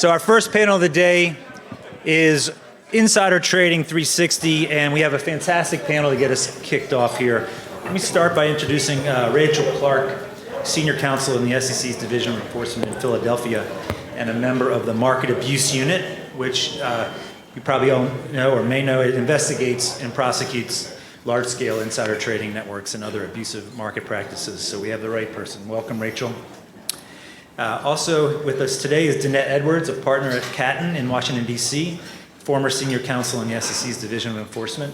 So our first panel of the day is Insider Trading 360, and we have a fantastic panel to get us kicked off here. Let me start by introducing Rachael Clarke, Senior Counsel in the SEC's Division of Enforcement in Philadelphia, and a member of the Market Abuse Unit, which you probably all know or may know. It investigates and prosecutes large-scale insider trading networks and other abusive market practices. So we have the right person. Welcome, Rachael. Also with us today is Danette Edwards, a partner at Katten in Washington, D.C., former senior counsel in the SEC's Division of Enforcement.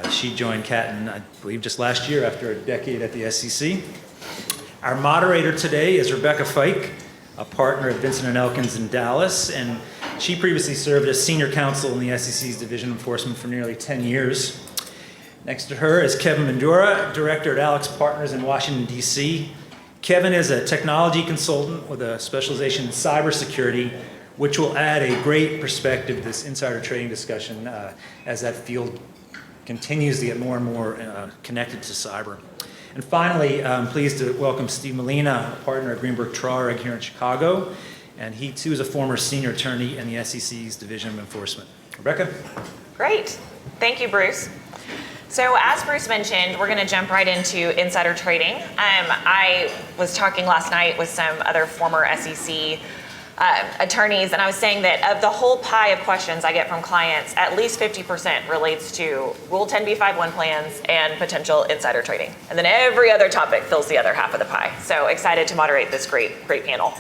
She joined Katten, I believe, just last year after a decade at the SEC. Our moderator today is Rebecca Fike, a partner at Vinson and Elkins in Dallas, and she previously served as senior counsel in the SEC's Division of Enforcement for nearly 10 years. Next to her is Kevin Madura, director at AlixPartners in Washington, D.C. Kevin is a technology consultant with a specialization in cybersecurity, which will add a great perspective to this insider trading discussion as that field continues to get more and more connected to cyber. And finally, I'm pleased to welcome Steve Malina, a partner at Greenberg, Traurig here in Chicago, and he too is a former senior attorney in the SEC's Division of Enforcement. Rebecca? Great. Thank you, Bruce. So as Bruce mentioned, we're going to jump right into insider trading. I was talking last night with some other former SEC attorneys, and I was saying that of the whole pie of questions I get from clients, at least 50% relates to Rule 10b5-1 plans and potential insider trading. And then every other topic fills the other half of the pie. So excited to moderate this great panel.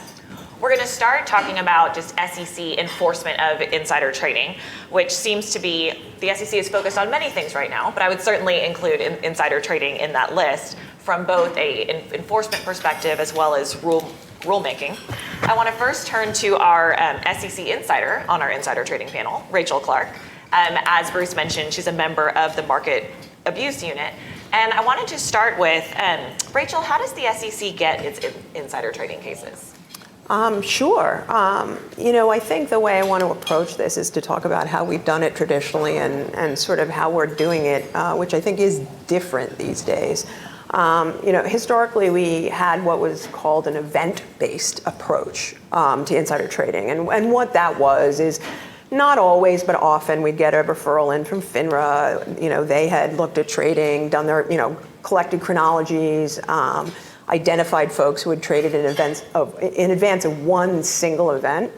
We're going to start talking about just SEC enforcement of insider trading, which seems to be, the SEC is focused on many things right now, but I would certainly include insider trading in that list from both an enforcement perspective as well as rulemaking. I want to first turn to our SEC insider on our insider trading panel, Rachael Clarke. As Bruce mentioned, she's a member of the Market Abuse Unit. And I wanted to start with, Rachael, how does the SEC get its insider trading cases? Sure. I think the way I want to approach this is to talk about how we've done it traditionally and sort of how we're doing it, which I think is different these days. Historically, we had what was called an event-based approach to insider trading. And what that was is not always, but often we'd get a referral in from FINRA. They had looked at trading, done their, collected chronologies, identified folks who had traded in advance of one single event.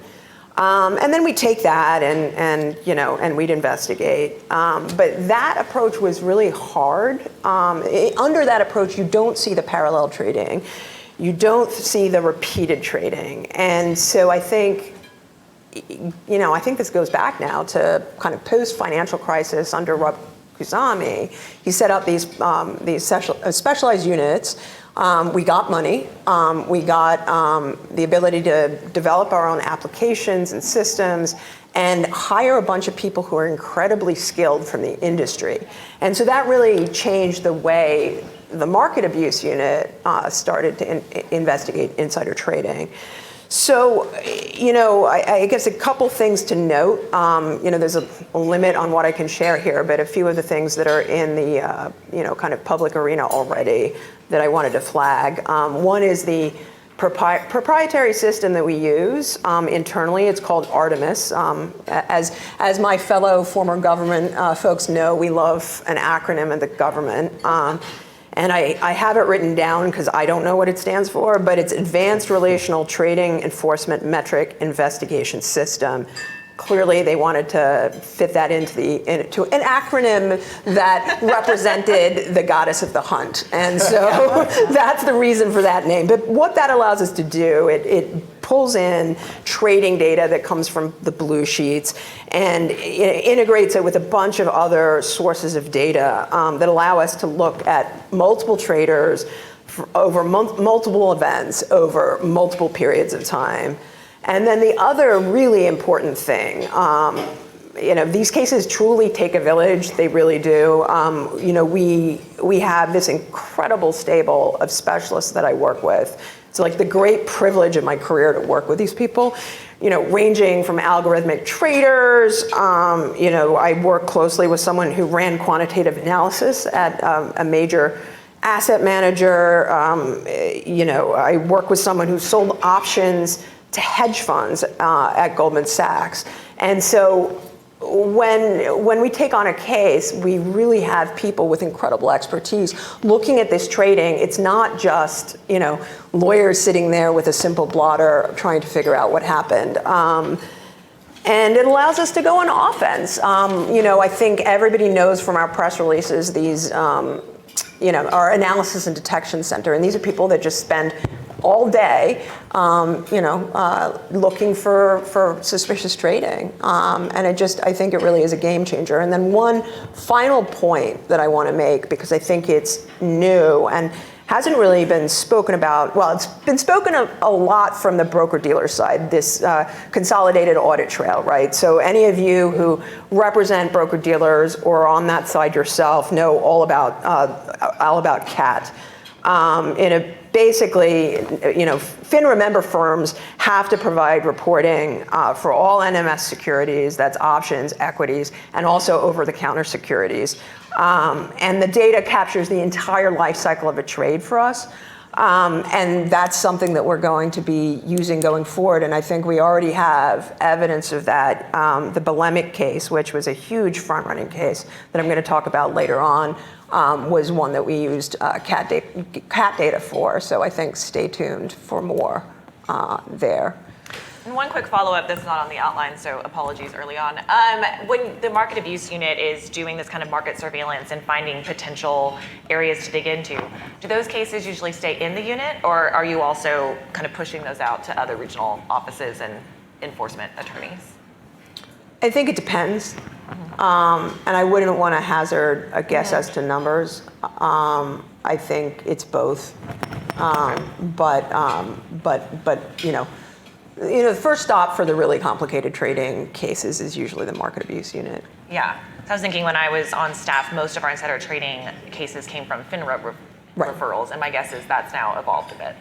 And then we'd take that and we'd investigate. But that approach was really hard. Under that approach, you don't see the parallel trading. You don't see the repeated trading. And so I think this goes back now to kind of post-financial crisis under Rob Kusami. He set up these specialized units. We got money. We got the ability to develop our own applications and systems and hire a bunch of people who are incredibly skilled from the industry. And so that really changed the way the Market Abuse Unit started to investigate insider trading. So, I guess a couple things to note. There's a limit on what I can share here, but a few of the things that are in the, kind of public arena already that I wanted to flag. One is the proprietary system that we use internally. It's called Artemis. As my fellow former government folks know, we love an acronym in the government. And I have it written down because I don't know what it stands for, but it's Advanced Relational Trading Enforcement Metric Investigation System. Clearly, they wanted to fit that into an acronym that represented the goddess of the hunt. And so that's the reason for that name. But what that allows us to do, it pulls in trading data that comes from the blue sheets and integrates it with a bunch of other sources of data that allow us to look at multiple traders over multiple events over multiple periods of time. And then the other really important thing, these cases truly take a village. They really do. We have this incredible stable of specialists that I work with. It's like the great privilege of my career to work with these people, ranging from algorithmic traders. I work closely with someone who ran quantitative analysis at a major asset manager. I work with someone who sold options to hedge funds at Goldman Sachs. And so when we take on a case, we really have people with incredible expertise looking at this trading. It's not just, lawyers sitting there with a simple blotter trying to figure out what happened. And it allows us to go on offense. I think everybody knows from our press releases these, our analysis and detection center, and these are people that just spend all day, looking for suspicious trading. And I think it really is a game changer. And then one final point that I want to make, because I think it's new and hasn't really been spoken about. Well, it's been spoken a lot from the broker-dealer side, this consolidated audit trail, right? So any of you who represent broker-dealers or are on that side yourself know all about CAT. Basically, FINRA member firms have to provide reporting for all NMS securities, that's options, equities, and also over-the-counter securities. And the data captures the entire life cycle of a trade for us. And that's something that we're going to be using going forward. And I think we already have evidence of that. The Belemic case, which was a huge front-running case that I'm going to talk about later on, was one that we used CAT data for. So I think stay tuned for more there. And one quick follow-up that's not on the outline, so apologies early on. When the market abuse unit is doing this kind of market surveillance and finding potential areas to dig into, do those cases usually stay in the unit, or are you also kind of pushing those out to other regional offices and enforcement attorneys? I think it depends. And I wouldn't want to hazard a guess as to numbers. I think it's both. But the first stop for the really complicated trading cases is usually the market abuse unit. Yeah. So I was thinking when I was on staff, most of our insider trading cases came from FINRA referrals, and my guess is that's now evolved a bit.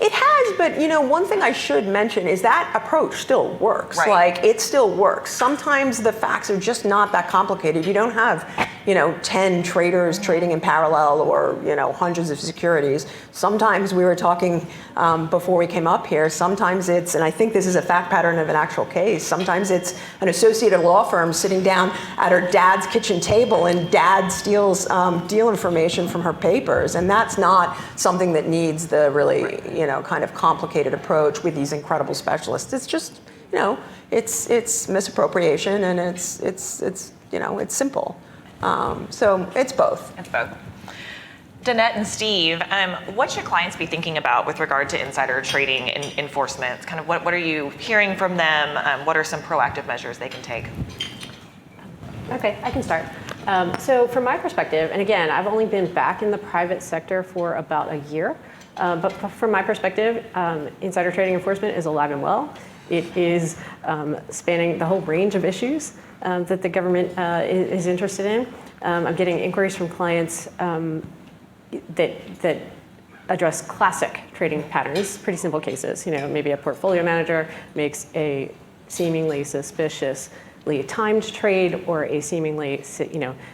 It has, but one thing I should mention is that approach still works. Right. Like, it still works. Sometimes the facts are just not that complicated. You don't have, 10 traders trading in parallel or, hundreds of securities. Sometimes we were talking before we came up here, sometimes it's, and I think this is a fact pattern of an actual case, sometimes it's an associated law firm sitting down at her dad's kitchen table and dad steals deal information from her papers. And that's not something that needs the really, kind of complicated approach with these incredible specialists. It's just, it's misappropriation and it's simple. So it's both. It's both. Danette and Steve, what should clients be thinking about with regard to insider trading and enforcement? Kind of what are you hearing from them? What are some proactive measures they can take? Okay, I can start. So from my perspective, and again, I've only been back in the private sector for about a year, but from my perspective, insider trading enforcement is alive and well. It is spanning the whole range of issues that the government is interested in. I'm getting inquiries from clients that address classic trading patterns, pretty simple cases. Maybe a portfolio manager makes a seemingly suspiciously timed trade or a seemingly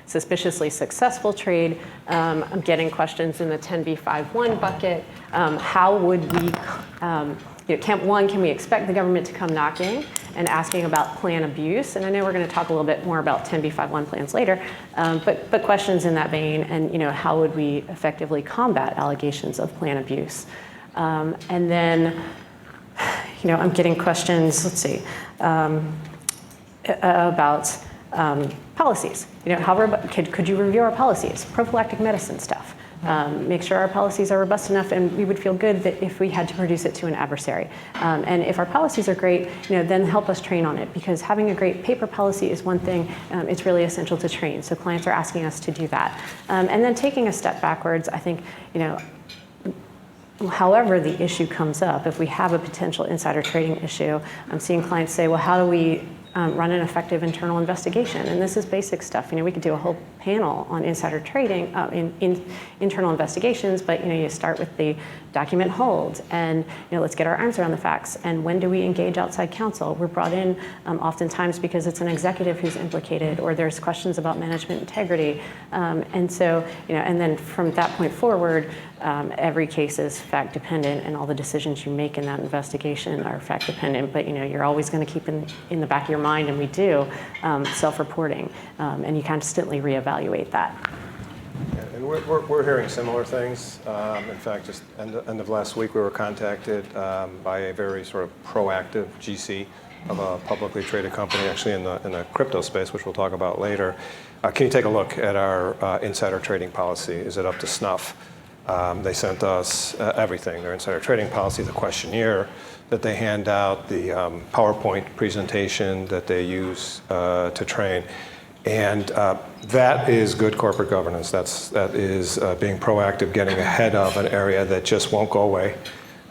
suspiciously successful trade. I'm getting questions in the 10b5-1 bucket. How would we, can we expect the government to come knocking and asking about plan abuse? And I know we're going to talk a little bit more about 10b5-1 plans later, but questions in that vein, and how would we effectively combat allegations of plan abuse? And then, I'm getting questions. Let's see. About policies. Could you review our policies? Prophylactic medicine stuff. Make sure our policies are robust enough, and we would feel good that if we had to produce it to an adversary. And if our policies are great, then help us train on it, because having a great paper policy is one thing. It's really essential to train. So clients are asking us to do that. And then taking a step backwards, I think, however the issue comes up, if we have a potential insider trading issue, I'm seeing clients say, well, how do we run an effective internal investigation? And this is basic stuff. We could do a whole panel on insider trading in internal investigations, but you start with the document hold, and let's get our arms around the facts. And when do we engage outside counsel? We're brought in oftentimes because it's an executive who's implicated, or there's questions about management integrity. And so, and then from that point forward, every case is fact dependent, and all the decisions you make in that investigation are fact dependent. But you're always going to keep in the back of your mind, and we do, self-reporting, and you constantly reevaluate that. And we're hearing similar things. In fact, just end of last week, we were contacted by a very sort of proactive GC of a publicly traded company, actually in the crypto space, which we'll talk about later. Can you take a look at our insider trading policy? Is it up to snuff? They sent us everything, their insider trading policy, the questionnaire that they hand out, the PowerPoint presentation that they use to train. And that is good corporate governance. That is being proactive, getting ahead of an area that just won't go away.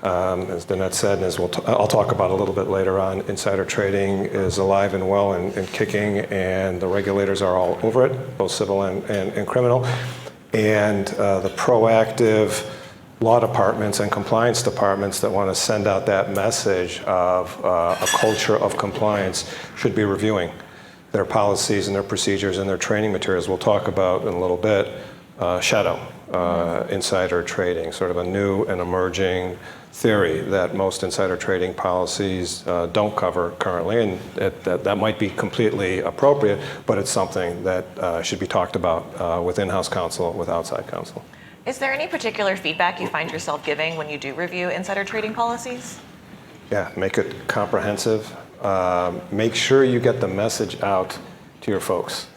As Danette said, and as I'll talk about a little bit later on, insider trading is alive and well and kicking, and the regulators are all over it, both civil and criminal. And the proactive law departments and compliance departments that want to send out that message of a culture of compliance should be reviewing their policies and their procedures and their training materials. We'll talk about in a little bit shadow insider trading, sort of a new and emerging theory that most insider trading policies don't cover currently, and that might be completely appropriate, but it's something that should be talked about with in-house counsel, with outside counsel. Is there any particular feedback you find yourself giving when you do review insider trading policies? Yeah, make it comprehensive. Make sure you get the message out to your folks.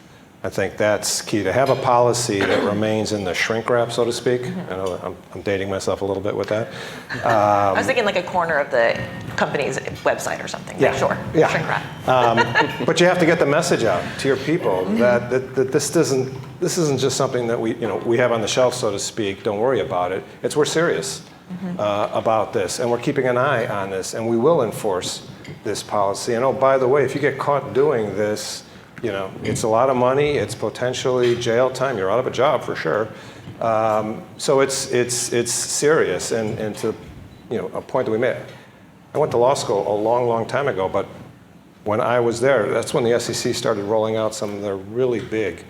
I think that's key, to have a policy that remains in the shrink wrap, so to speak. I know I'm dating myself a little bit with that. I was thinking like a corner of the company's website or something. Yeah. Like, sure. Yeah. Shrink wrap. But you have to get the message out to your people that this isn't just something that we have on the shelf, so to speak. Don't worry about it. We're serious about this, and we're keeping an eye on this, and we will enforce this policy. And oh, by the way, if you get caught doing this, it's a lot of money. It's potentially jail time. You're out of a job for sure. So it's serious. And to a point that we made. I went to law school a long, long time ago, but when I was there, that's when the SEC started rolling out some of the really big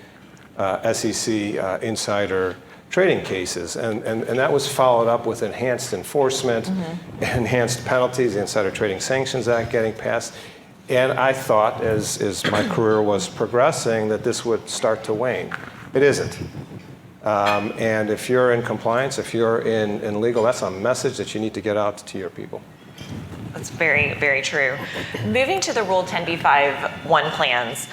SEC insider trading cases, and that was followed up with enhanced enforcement, enhanced penalties, the Insider Trading Sanctions Act getting passed. And I thought, as my career was progressing, that this would start to wane. It isn't. And if you're in compliance, if you're in legal, that's a message that you need to get out to your people. That's very, very true. Moving to the Rule 10b5-1 plans,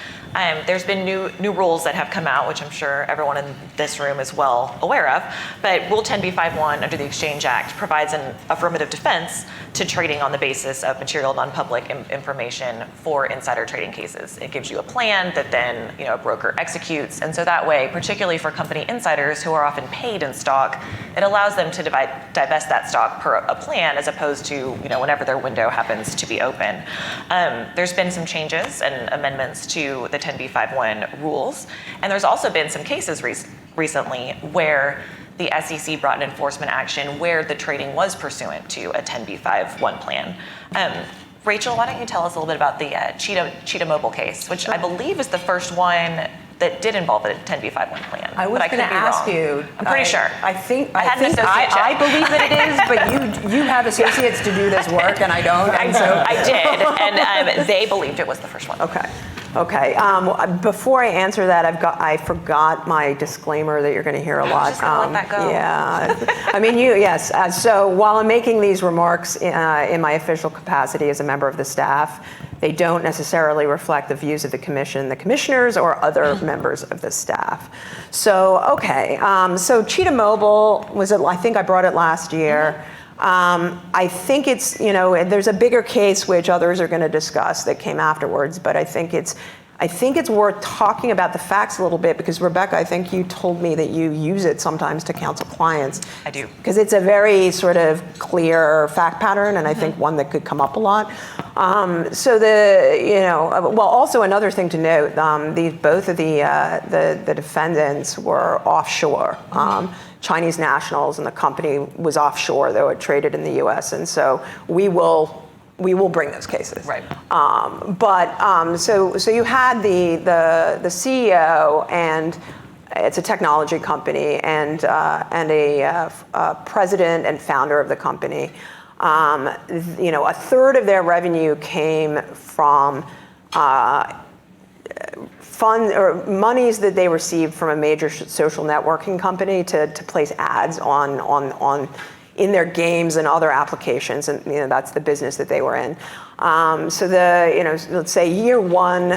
there's been new rules that have come out, which I'm sure everyone in this room is well aware of. But Rule 10b5-1 under the Exchange Act provides an affirmative defense to trading on the basis of material non-public information for insider trading cases. It gives you a plan that then a broker executes, and so that way, particularly for company insiders who are often paid in stock, it allows them to divest that stock per a plan, as opposed to whenever their window happens to be open. There's been some changes and amendments to the 10b5-1 rules, and there's also been some cases recently where the SEC brought an enforcement action where the trading was pursuant to a 10b5-1 plan. Rachael, why don't you tell us a little bit about the Cheetah Mobile case, which I believe is the first one that did involve a 10b5-1 plan. I was going to ask you. I'm pretty sure. I think I believe that it is, but you have associates to do this work, and I don't. I did, and they believed it was the first one. Okay. Before I answer that, I forgot my disclaimer that you're going to hear a lot. Just gonna let that go. Yeah. I mean, yes. So while I'm making these remarks in my official capacity as a member of the staff, they don't necessarily reflect the views of the commission, the commissioners, or other members of the staff. So, okay. So Cheetah Mobile I think I brought it last year. I think it's, there's a bigger case which others are going to discuss that came afterwards, but I think it's worth talking about the facts a little bit, because Rebecca, I think you told me that you use it sometimes to counsel clients. I do. Because it's a very sort of clear fact pattern, and I think one that could come up a lot. Also another thing to note, both of the defendants were offshore. Chinese nationals, and the company was offshore, though it traded in the U.S. And so we will bring those cases. Right. So you had the CEO, and it's a technology company, and a president and founder of the company. A third of their revenue came from funds or monies that they received from a major social networking company to place ads on in their games and other applications, and that's the business that they were in. So let's say year one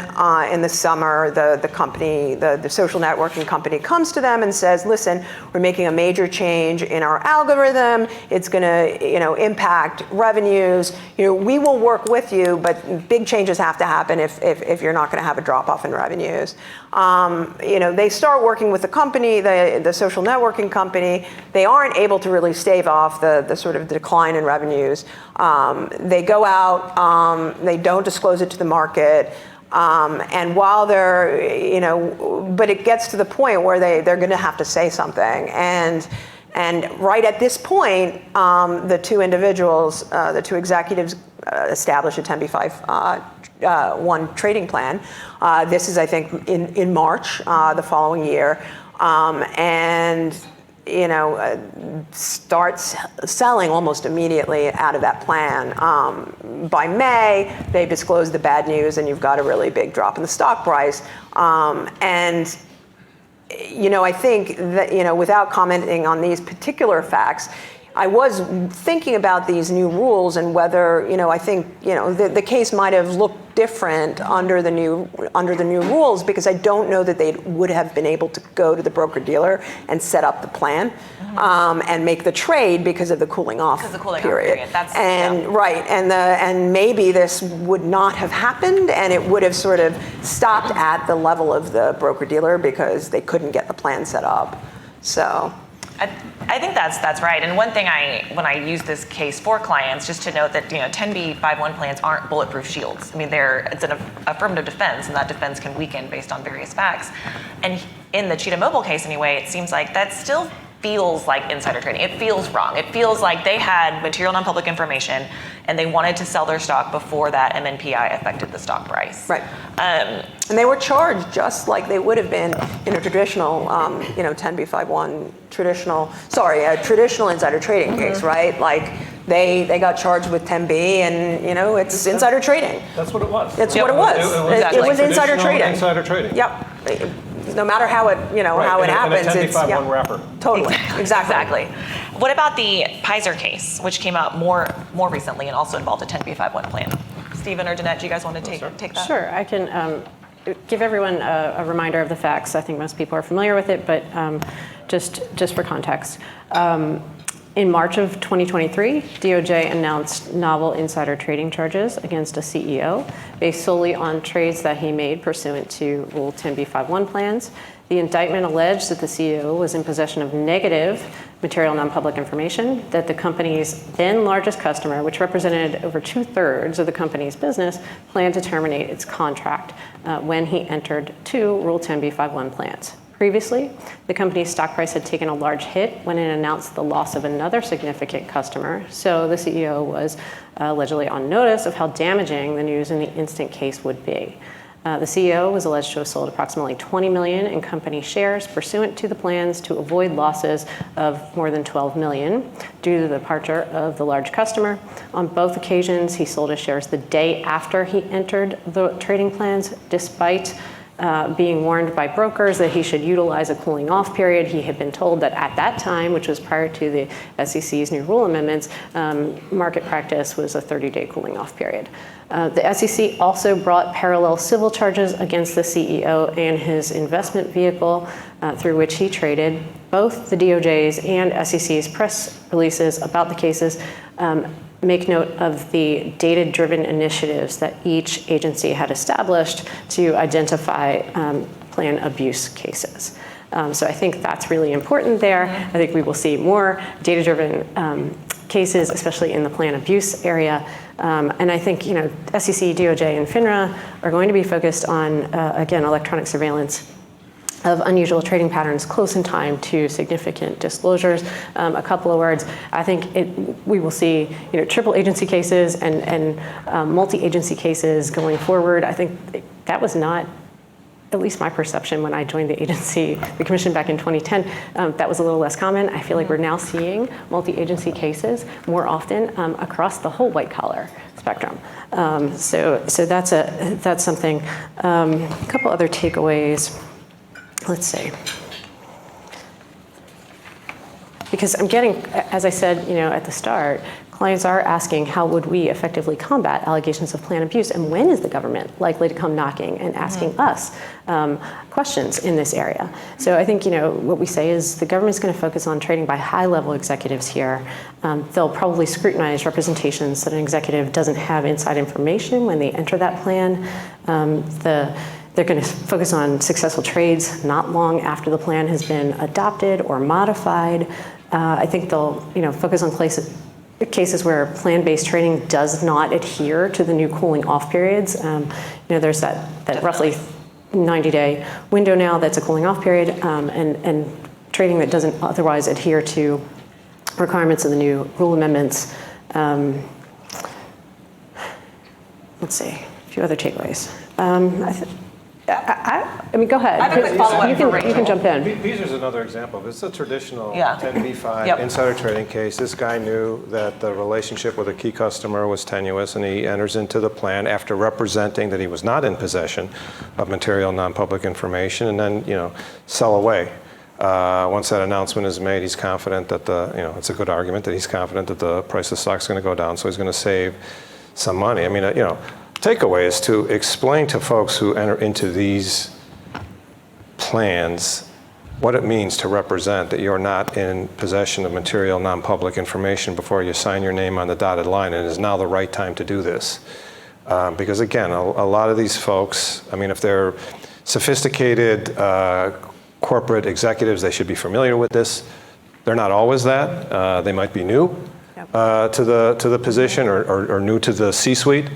in the summer, the company, the social networking company comes to them and says, listen, we're making a major change in our algorithm. It's going to impact revenues. We will work with you, but big changes have to happen if you're not going to have a drop off in revenues. They start working with the company, the social networking company. They aren't able to really stave off the sort of decline in revenues. They go out. They don't disclose it to the market. And while they're, but it gets to the point where they're going to have to say something. And right at this point, the two individuals, the two executives establish a 10b5-1 trading plan. This is, I think, in March the following year. And starts selling almost immediately out of that plan. By May, they disclose the bad news, and you've got a really big drop in the stock price. I think that, without commenting on these particular facts, I was thinking about these new rules and whether, I think, the case might have looked different under the new rules, because I don't know that they would have been able to go to the broker-dealer and set up the plan and make the trade because of the cooling off period. Right, and maybe this would not have happened, and it would have sort of stopped at the level of the broker-dealer because they couldn't get the plan set up. So. I think that's right. And one thing when I use this case for clients, just to note that 10b5-1 plans aren't bulletproof shields. I mean, it's an affirmative defense, and that defense can weaken based on various facts. And in the Cheetah Mobile case, anyway, it seems like that still feels like insider trading. It feels wrong. It feels like they had material non-public information, and they wanted to sell their stock before that MNPI affected the stock price. Right. And they were charged just like they would have been in a traditional, 10b5-1 traditional insider trading case, right? Like they got charged with 10b, and it's insider trading. That's what it was. That's what it was. It was insider trading. Insider trading. Yep. No matter how it how it happens, it's a 10b5-1 wrapper. Totally. Exactly. What about the Pizer case, which came out more recently and also involved a 10b5-1 plan? Stephen or Danette, do you guys want to take that? Sure, I can give everyone a reminder of the facts. I think most people are familiar with it, but just for context. In March of 2023, DOJ announced novel insider trading charges against a CEO based solely on trades that he made pursuant to Rule 10b5-1 plans. The indictment alleged that the CEO was in possession of negative material non-public information, that the company's then largest customer, which represented over 2/3 of the company's business, planned to terminate its contract when he entered 2 Rule 10b5-1 plans. Previously, the company's stock price had taken a large hit when it announced the loss of another significant customer, so the CEO was allegedly on notice of how damaging the news in the instant case would be. The CEO was alleged to have sold approximately $20 million in company shares pursuant to the plans to avoid losses of more than $12 million due to the departure of the large customer. On both occasions, he sold his shares the day after he entered the trading plans, despite being warned by brokers that he should utilize a cooling off period. He had been told that at that time, which was prior to the SEC's new rule amendments, market practice was a 30-day cooling off period. The SEC also brought parallel civil charges against the CEO and his investment vehicle through which he traded. Both the DOJ's and SEC's press releases about the cases make note of the data-driven initiatives that each agency had established to identify plan abuse cases. So I think that's really important there. I think we will see more data-driven cases, especially in the plan abuse area. And I think, SEC, DOJ, and FINRA are going to be focused on, again, electronic surveillance of unusual trading patterns close in time to significant disclosures. A couple of words, I think we will see triple agency cases and multi-agency cases going forward. I think that was not at least my perception when I joined the agency, the commission back in 2010, that was a little less common. I feel like we're now seeing multi-agency cases more often across the whole white collar spectrum. So that's something. A couple other takeaways. Let's see. Because I'm getting, as I said, at the start, clients are asking how would we effectively combat allegations of plan abuse, and when is the government likely to come knocking and asking us questions in this area? So I think what we say is the government's going to focus on trading by high-level executives here. They'll probably scrutinize representations that an executive doesn't have inside information when they enter that plan. They're going to focus on successful trades not long after the plan has been adopted or modified. I think they'll focus on cases where plan-based trading does not adhere to the new cooling off periods. There's that roughly 90-day window now that's a cooling off period, and trading that doesn't otherwise adhere to requirements of the new rule amendments. Let's see, a few other takeaways. I mean, go ahead. I have a quick follow-up for Rachael. You can jump in. Beezer's another example. It's a traditional Yeah. 10b5 Yep. insider trading case. This guy knew that the relationship with a key customer was tenuous, and he enters into the plan after representing that he was not in possession of material non-public information, and then sell away. Once that announcement is made, he's confident that it's a good argument that he's confident that the price of stock is going to go down, so he's going to save some money. I mean, takeaway is to explain to folks who enter into these plans what it means to represent that you're not in possession of material non-public information before you sign your name on the dotted line, and it is now the right time to do this. Because again, a lot of these folks, I mean, if they're sophisticated corporate executives, they should be familiar with this. They're not always that. They might be new to the position or new to the C-suite.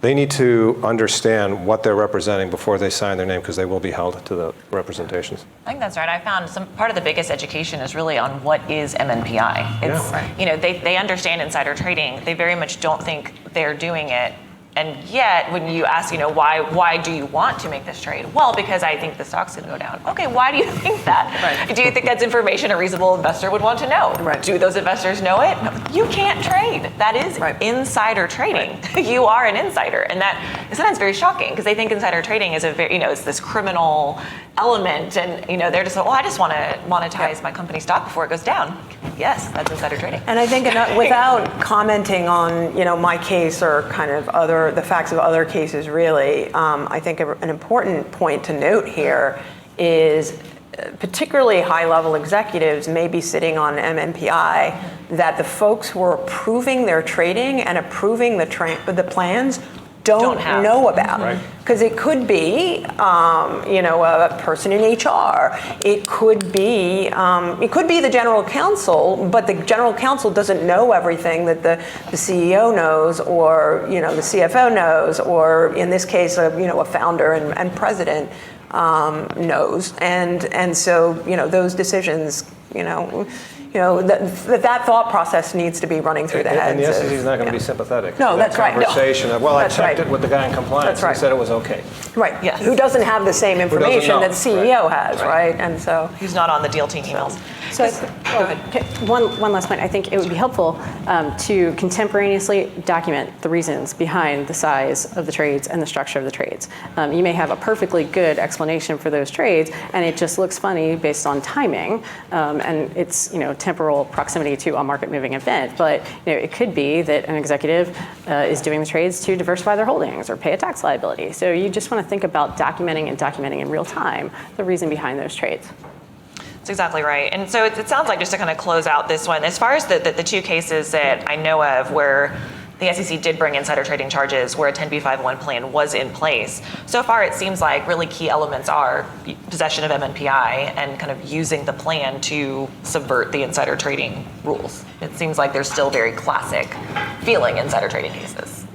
They need to understand what they're representing before they sign their name, because they will be held to the representations. I think that's right. I found part of the biggest education is really on what is MNPI. It's, they understand insider trading. They very much don't think they're doing it. And yet, when you ask, why do you want to make this trade? Well, because I think the stock's going to go down. Okay, why do you think that? Right. Do you think that's information a reasonable investor would want to know? Right. Do those investors know it? No. You can't trade. That is insider trading. Right. You are an insider, and that is sometimes very shocking because they think insider trading is it's this criminal element, and they're just I just want to monetize my company stock before it goes down. Yes, that's insider trading. And I think without commenting on my case or kind of the facts of other cases, really, I think an important point to note here is particularly high-level executives may be sitting on MNPI that the folks who are approving their trading and approving the plans don't know about. Because it could be, a person in HR. It could be the general counsel, but the general counsel doesn't know everything that the CEO knows, or the CFO knows, or in this case, a founder and president knows, and so those decisions, that thought process needs to be running through the heads. And the SEC is not going to be sympathetic. No, that's right. Conversation of, I checked it with the guy in compliance, and he said it was okay. Right. Yes. Who doesn't have the same information that the CEO has, right? And so who's not on the deal team emails. So go ahead. One last point. I think it would be helpful to contemporaneously document the reasons behind the size of the trades and the structure of the trades. You may have a perfectly good explanation for those trades, and it just looks funny based on timing and its temporal proximity to a market-moving event. But it could be that an executive is doing the trades to diversify their holdings or pay a tax liability. So you just want to think about documenting in real time the reason behind those trades. That's exactly right. And so it sounds like, just to kind of close out this one, as far as the two cases that I know of where the SEC did bring insider trading charges where a 10b5-1 plan was in place, so far it seems like really key elements are possession of MNPI and kind of using the plan to subvert the insider trading rules. It seems like there's still very classic feeling insider trading cases.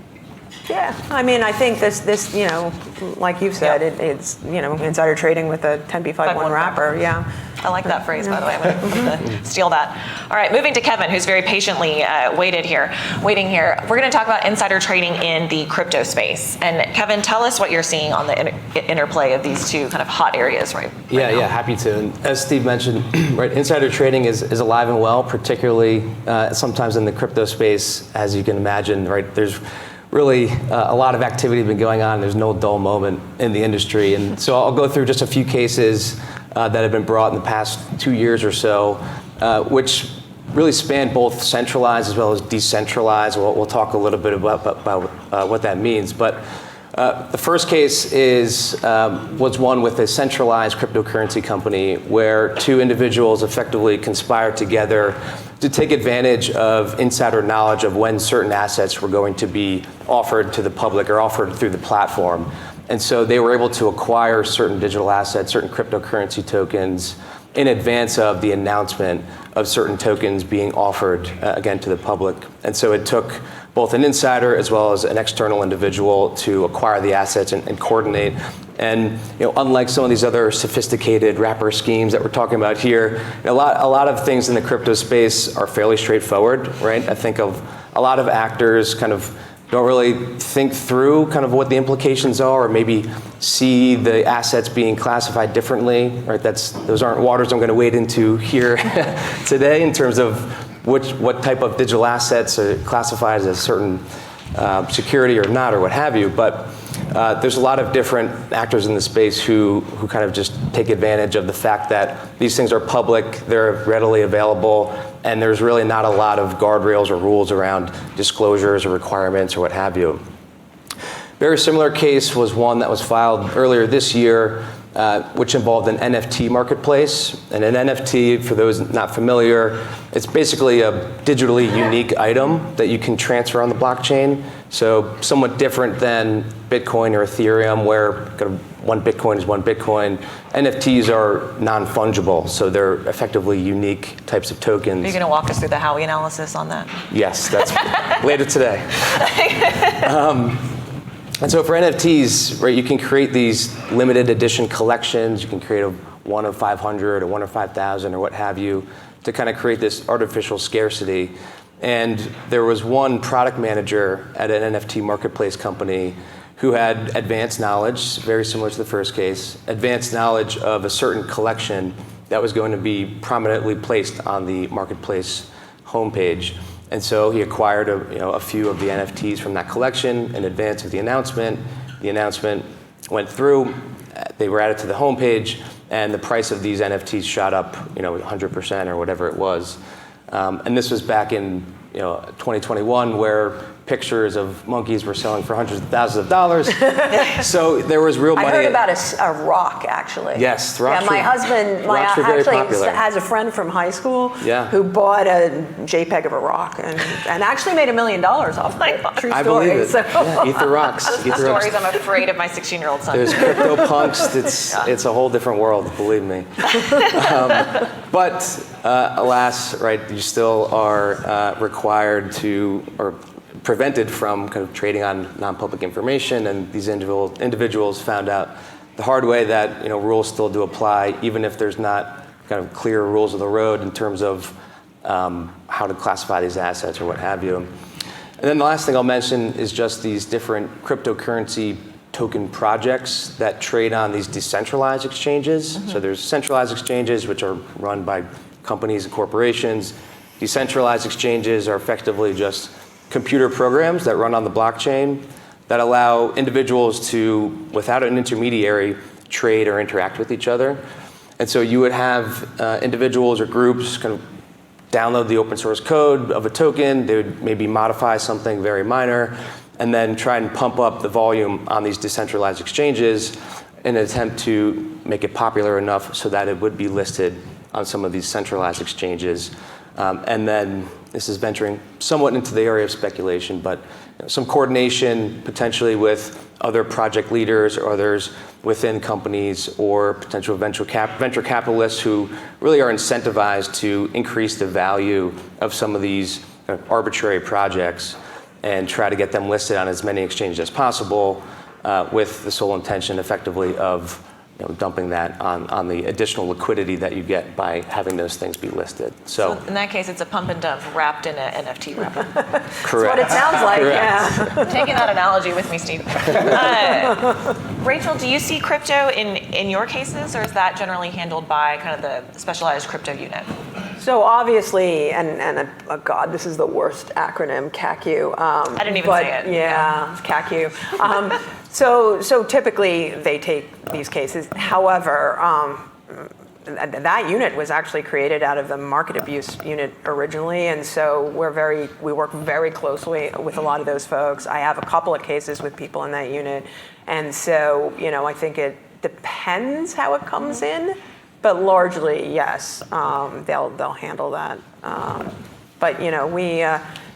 Yeah, I mean, I think this, you know, like you've said, it's, you know, insider trading with a 10b5-1 wrapper, yeah. I like that phrase, by the way. I'm going to steal that. All right, moving to Kevin, who's very patiently waiting here. We're going to talk about insider trading in the crypto space. And Kevin, tell us what you're seeing on the interplay of these two kind of hot areas right now. Yeah, happy to. And as Steve mentioned, right, insider trading is alive and well, particularly sometimes in the crypto space, as you can imagine, right? There's really a lot of activity been going on. There's no dull moment in the industry. And so I'll go through just a few cases that have been brought in the past 2 years or so, which really span both centralized as well as decentralized. We'll talk a little bit about what that means. But the first case was one with a centralized cryptocurrency company where two individuals effectively conspired together to take advantage of insider knowledge of when certain assets were going to be offered to the public or offered through the platform. And so they were able to acquire certain digital assets, certain cryptocurrency tokens, in advance of the announcement of certain tokens being offered, again, to the public. And so it took both an insider as well as an external individual to acquire the assets and coordinate. And unlike some of these other sophisticated wrapper schemes that we're talking about here, a lot of things in the crypto space are fairly straightforward, right? I think of a lot of actors kind of don't really think through kind of what the implications are, or maybe see the assets being classified differently, right? Those aren't waters I'm going to wade into here today in terms of what type of digital assets are classified as a certain security or not, or what have you. But there's a lot of different actors in the space who kind of just take advantage of the fact that these things are public, they're readily available, and there's really not a lot of guardrails or rules around disclosures or requirements or what have you. Very similar case was one that was filed earlier this year, which involved an NFT marketplace. And an NFT, for those not familiar, it's basically a digitally unique item that you can transfer on the blockchain. So somewhat different than Bitcoin or Ethereum, where kind of one Bitcoin is one Bitcoin. NFTs are non-fungible, so they're effectively unique types of tokens. Are you going to walk us through the Howey analysis on that? Yes, that's later today. And so for NFTs, right, you can create these limited edition collections. You can create a 1 of 500 or 1 of 5,000 or what have you to kind of create this artificial scarcity. And there was one product manager at an NFT marketplace company who had advanced knowledge, very similar to the first case, advanced knowledge of a certain collection that was going to be prominently placed on the marketplace homepage. And so he acquired a few of the NFTs from that collection in advance of the announcement. The announcement went through, they were added to the homepage, and the price of these NFTs shot up 100% or whatever it was. And this was back in 2021, where pictures of monkeys were selling for hundreds of thousands of dollars. So there was real money. I heard about a rock, actually. Yes, rocks. Yeah, my husband actually has a friend from high school who bought a JPEG of a rock and actually made $1 million off of it. True story. I believe it. So. Yeah, eat the rocks. Those are stories I'm afraid of my 16-year-old son. There's crypto punks. It's a whole different world, believe me. But alas, right, you still are required to, or prevented from kind of trading on non-public information, and these individuals found out the hard way that rules still do apply, even if there's not kind of clear rules of the road in terms of how to classify these assets or what have you. And then the last thing I'll mention is just these different cryptocurrency token projects that trade on these decentralized exchanges. Mm-hmm. So there's centralized exchanges, which are run by companies and corporations. Decentralized exchanges are effectively just computer programs that run on the blockchain that allow individuals to, without an intermediary, trade or interact with each other. And so you would have individuals or groups kind of download the open source code of a token. They would maybe modify something very minor and then try and pump up the volume on these decentralized exchanges in an attempt to make it popular enough so that it would be listed on some of these centralized exchanges. And then this is venturing somewhat into the area of speculation, but some coordination potentially with other project leaders or others within companies or potential venture capitalists who really are incentivized to increase the value of some of these arbitrary projects. and try to get them listed on as many exchanges as possible, with the sole intention, effectively, of dumping that on the additional liquidity that you get by having those things be listed. So in that case, it's a pump and dump wrapped in an NFT wrapper. Correct. That's what it sounds like, yeah. Taking that analogy with me, Steve. Rachael, do you see crypto in your cases, or is that generally handled by kind of the specialized crypto unit? So obviously, and God, this is the worst acronym, CACU. I didn't even say it. Yeah, CACU. So typically they take these cases. However, that unit was actually created out of the market abuse unit originally, and so we work very closely with a lot of those folks. I have a couple of cases with people in that unit, and so I think it depends how it comes in. But largely, yes, they'll handle that. But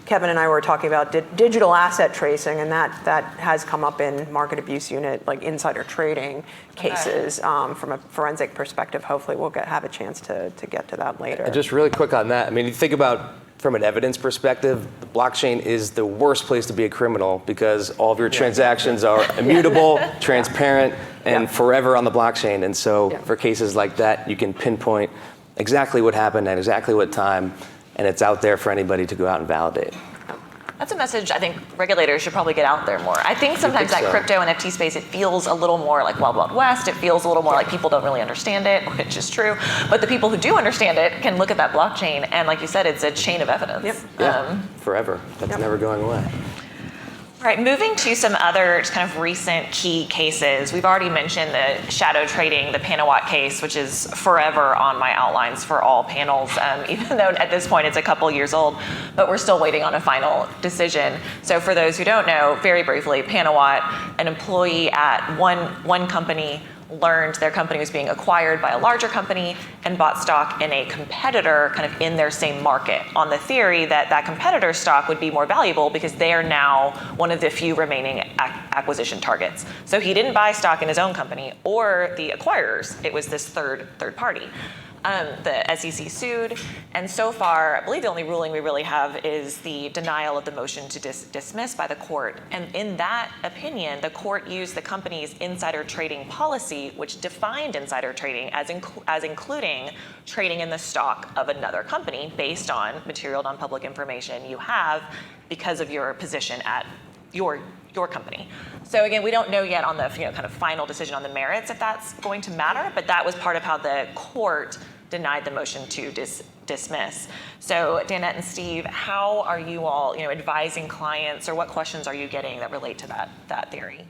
Kevin and I were talking about digital asset tracing, and that has come up in market abuse unit, like insider trading cases. From a forensic perspective, hopefully we'll have a chance to get to that later. And just really quick on that, I mean, you think about from an evidence perspective, the blockchain is the worst place to be a criminal because all of your transactions are immutable, transparent, and forever on the blockchain. And so for cases like that, you can pinpoint exactly what happened at exactly what time, and it's out there for anybody to go out and validate. That's a message I think regulators should probably get out there more. I think sometimes that crypto and NFT space, it feels a little more like Wild Wild West. It feels a little more like people don't really understand it, which is true. But the people who do understand it can look at that blockchain, and like you said, it's a chain of evidence. Forever. That's never going away. All right, moving to some other just kind of recent key cases. We've already mentioned the shadow trading, the Panawatt case, which is forever on my outlines for all panels, even though at this point it's a couple years old, but we're still waiting on a final decision. So for those who don't know, very briefly, Panawatt, an employee at one company, learned their company was being acquired by a larger company and bought stock in a competitor kind of in their same market on the theory that that competitor's stock would be more valuable because they are now one of the few remaining acquisition targets. So he didn't buy stock in his own company or the acquirers. It was this third party. The SEC sued, and so far, I believe the only ruling we really have is the denial of the motion to dismiss by the court. And in that opinion, the court used the company's insider trading policy, which defined insider trading as including trading in the stock of another company based on material non-public information you have because of your position at your company. So again, we don't know yet on the kind of final decision on the merits if that's going to matter, but that was part of how the court denied the motion to dismiss. So Danette and Steve, how are you all advising clients, or what questions are you getting that relate to that theory?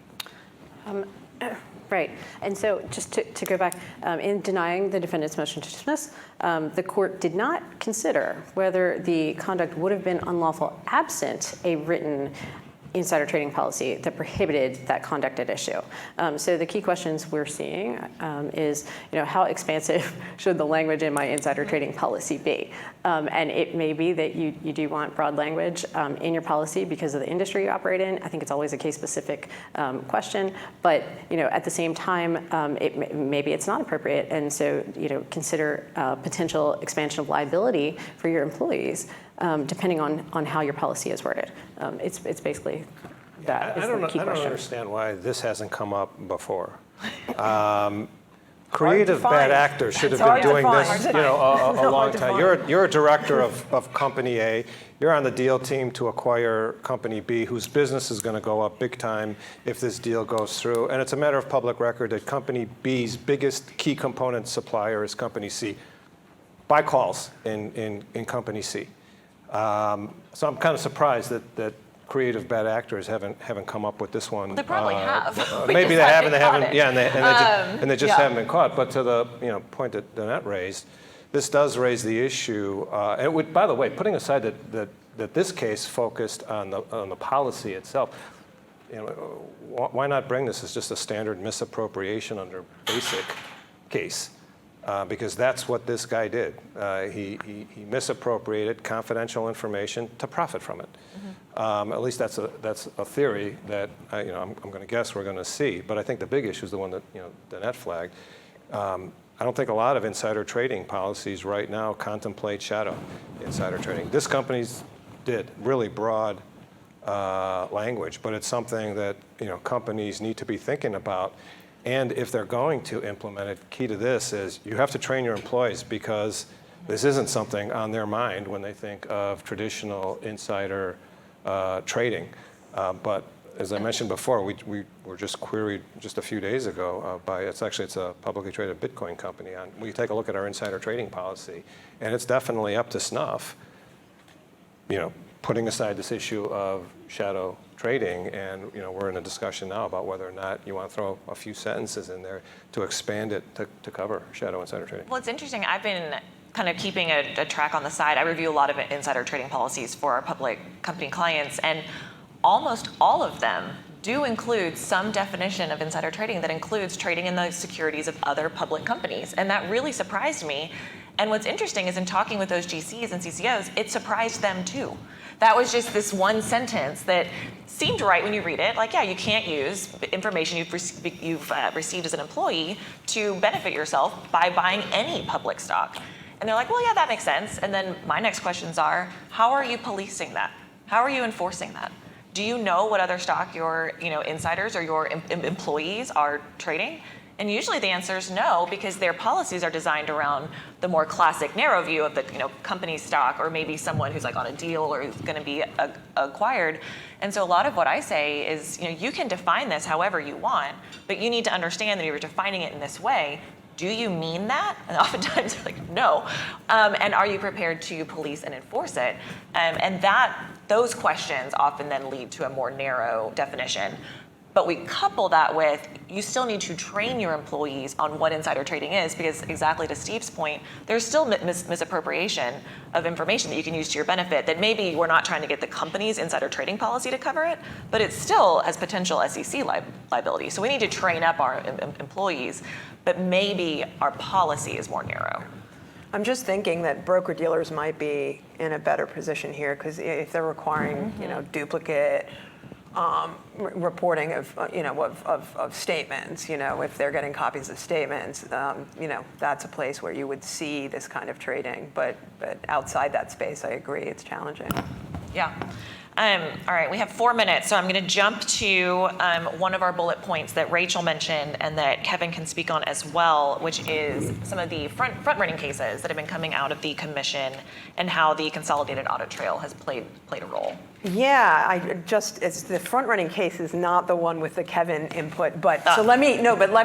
Right, and so just to go back, in denying the defendant's motion to dismiss, the court did not consider whether the conduct would have been unlawful absent a written insider trading policy that prohibited that conduct at issue. So the key questions we're seeing is, how expansive should the language in my insider trading policy be? And it may be that you do want broad language in your policy because of the industry you operate in. I think it's always a case-specific question, but at the same time, maybe it's not appropriate, and so consider potential expansion of liability for your employees. Depending on how your policy is worded. It's basically that is the key question. I don't understand why this hasn't come up before. Creative bad actors should have been doing this a long time. You're a director of Company A. You're on the deal team to acquire Company B, whose business is going to go up big time if this deal goes through. And it's a matter of public record that Company B's biggest key component supplier is Company C. Buy calls in Company C. So I'm kind of surprised that creative bad actors haven't come up with this one. Well, they probably have. Maybe they have, and they haven't. Yeah, and they just haven't been caught. But to the point that Danette raised, this does raise the issue. And it would, by the way, putting aside that this case focused on the policy itself, why not bring this as just a standard misappropriation under basic case? Because that's what this guy did. He misappropriated confidential information to profit from it. At least that's a theory that I'm going to guess we're going to see. But I think the big issue is the one that Danette flagged. I don't think a lot of insider trading policies right now contemplate shadow insider trading. This company's did really broad language, but it's something that companies need to be thinking about. And if they're going to implement it, key to this is you have to train your employees, because this isn't something on their mind when they think of traditional insider trading. But as I mentioned before, we were just queried just a few days ago by, it's a publicly traded Bitcoin company. We take a look at our insider trading policy, and it's definitely up to snuff, putting aside this issue of shadow trading. And we're in a discussion now about whether or not you want to throw a few sentences in there to expand it to cover shadow insider trading. Well, it's interesting. I've been kind of keeping a track on the side. I review a lot of insider trading policies for our public company clients, and almost all of them do include some definition of insider trading that includes trading in the securities of other public companies. And that really surprised me. And what's interesting is in talking with those GCs and CCOs, it surprised them too. That was just this one sentence that seemed right when you read it. Like, yeah, you can't use information you've received as an employee to benefit yourself by buying any public stock. And they're like, well, yeah, that makes sense. And then my next questions are, how are you policing that? How are you enforcing that? Do you know what other stock your insiders or your employees are trading? And usually the answer is no, because their policies are designed around the more classic narrow view of the company stock, or maybe someone who's like on a deal or who's going to be acquired. And so a lot of what I say is, you can define this however you want, but you need to understand that you're defining it in this way. Do you mean that? And oftentimes they're like, no. And are you prepared to police and enforce it? And those questions often then lead to a more narrow definition. But we couple that with, you still need to train your employees on what insider trading is, because exactly to Steve's point, there's still misappropriation of information that you can use to your benefit, that maybe we're not trying to get the company's insider trading policy to cover it, but it still has potential SEC liability. So we need to train up our employees, but maybe our policy is more narrow. I'm just thinking that broker-dealers might be in a better position here, because if they're requiring, duplicate reporting of statements, if they're getting copies of statements, that's a place where you would see this kind of trading. But outside that space, I agree, it's challenging. Yeah. All right, we have 4 minutes, so I'm going to jump to one of our bullet points that Rachael mentioned and that Kevin can speak on as well, which is some of the front-running cases that have been coming out of the commission and how the consolidated audit trail has played a role. Yeah, it's the front-running case is not the one with the Kevin input, but so let me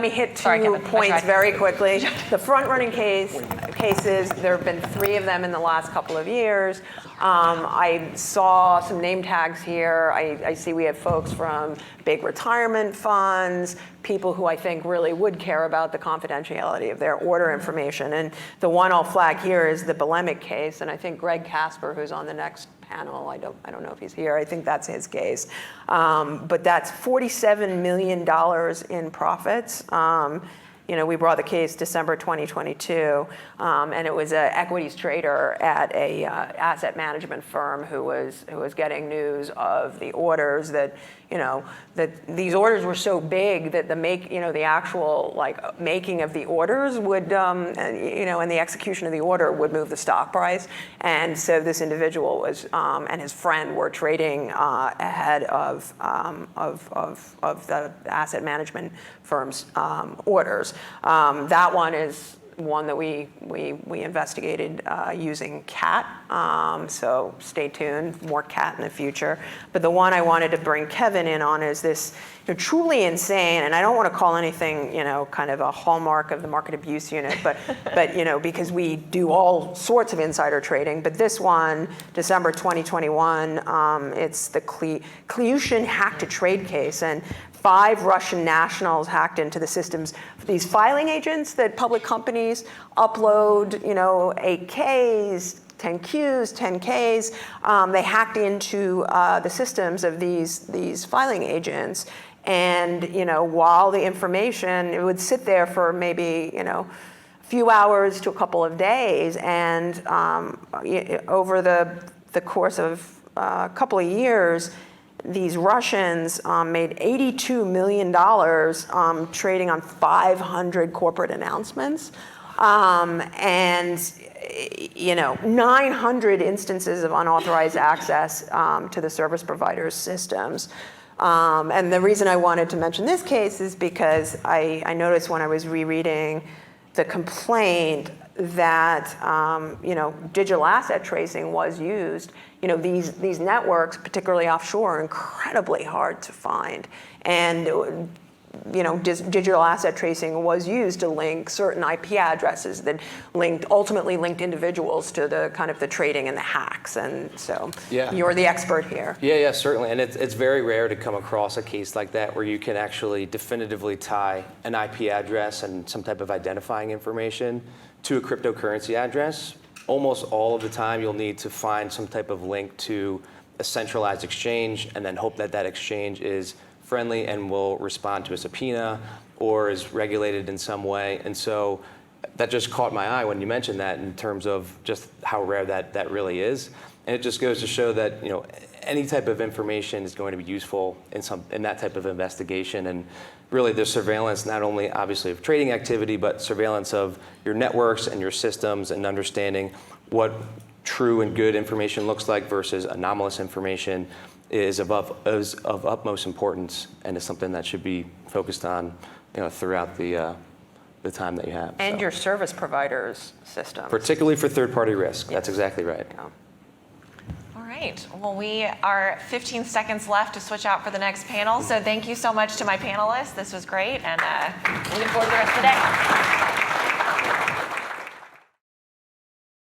hit two points very quickly. The front-running cases, there have been 3 of them in the last couple of years. I saw some name tags here. I see we have folks from big retirement funds, people who I think really would care about the confidentiality of their order information. And the one I'll flag here is the Belemic case, and I think Greg Casper, who's on the next panel, I don't know if he's here, I think that's his case. But that's $47 million in profits. We brought the case December 2022, and it was an equities trader at a asset management firm who was getting news of the orders that these orders were so big that the actual making of the orders would and the execution of the order would move the stock price. And so this individual was and his friend were trading ahead of the asset management firm's orders. That one is one that we investigated using CAT, so stay tuned, more CAT in the future. But the one I wanted to bring Kevin in on is this truly insane, and I don't want to call anything kind of a hallmark of the market abuse unit, but because we do all sorts of insider trading. But this one, December 2021, it's the Kliushin hack to trade case, and 5 Russian nationals hacked into the systems. These filing agents that public companies upload, 8Ks, 10Qs, 10Ks. They hacked into the systems of these filing agents, and while the information, it would sit there for maybe a few hours to a couple of days, and over the course of a couple of years, these Russians made $82 million trading on 500 corporate announcements. And 900 instances of unauthorized access to the service provider's systems. And the reason I wanted to mention this case is because I noticed when I was rereading the complaint that digital asset tracing was used. These networks, particularly offshore, are incredibly hard to find, and digital asset tracing was used to link certain IP addresses that ultimately linked individuals to the kind of the trading and the hacks. And so you're the expert here. Yeah, certainly. And it's very rare to come across a case like that where you can actually definitively tie an IP address and some type of identifying information to a cryptocurrency address. Almost all of the time you'll need to find some type of link to a centralized exchange and then hope that that exchange is friendly and will respond to a subpoena or is regulated in some way. And so that just caught my eye when you mentioned that in terms of just how rare that really is. And it just goes to show that any type of information is going to be useful in that type of investigation. And really the surveillance, not only obviously of trading activity, but surveillance of your networks and your systems and understanding what true and good information looks like versus anomalous information is of utmost importance, and is something that should be focused on throughout the time that you have. And your service provider's system. Particularly for third-party risk. Yes. That's exactly right. Yeah. All right. Well, we are 15 seconds left to switch out for the next panel. So thank you so much to my panelists. This was great, and looking forward to the rest of the day.